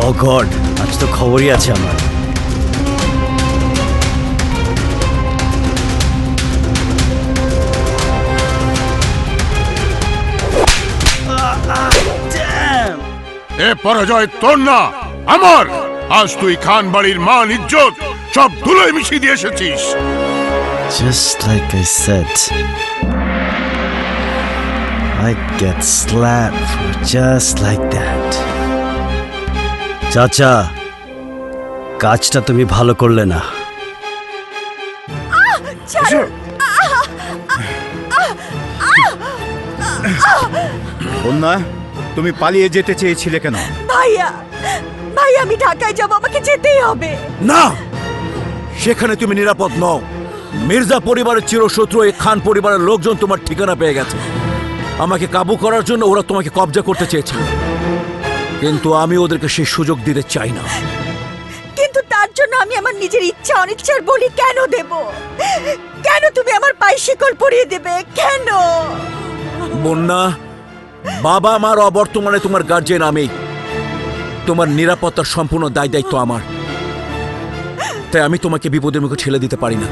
ও god, আজ তো খবরই আছে আমার। এ পরাজয় তোর না, আমার। আজ তুই খান বাড়ির মান ইজ্জত সব ধুলোয় মিশিয়ে দিয়ে এসেছিস। Just like I said, I get slapped for just like that. চাচা, কাজটা তুমি ভালো করলে না। বন্যা, তুমি পালিয়ে যেতে চেয়েছিলে কেন? ভাইয়া, আমি ঢাকায় যাব, আমাকে যেতেই হবে। না, সেখানে তুমি নিরাপদ নও। মির্জা পরিবারের চিরশত্রু এই খান পরিবারের লোকজন তোমার ঠিকানা পেয়ে গেছে। আমাকে কাবু করার জন্য ওরা তোমাকে কবজা করতে চেয়েছিল, কিন্তু আমি ওদেরকে সেই সুযোগ দিতে চাই না। কিন্তু তার জন্য আমি আমার নিজের ইচ্ছা অনিচ্ছার বলি কেন দেব? কেন তুমি আমার পায়ে শিকল পরিয়ে দেবে? কেন? বন্যা, বাবা মার অবর্তমানে তোমার গার্জিয়ান আমি। তোমার নিরাপত্তার সম্পূর্ণ দায় দায়িত্ব আমার, তাই আমি তোমাকে বিপদের মুখে ঠেলে দিতে পারি না।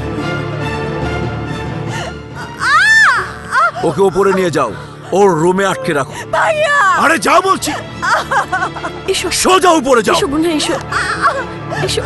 ওকে ওপরে নিয়ে যাও, ওর রুমে আটকে রাখো। ভাইয়া, আরে যাও বলছি, এসো, সোজা উপরে যাও। এসো বোন, এসো, এসো।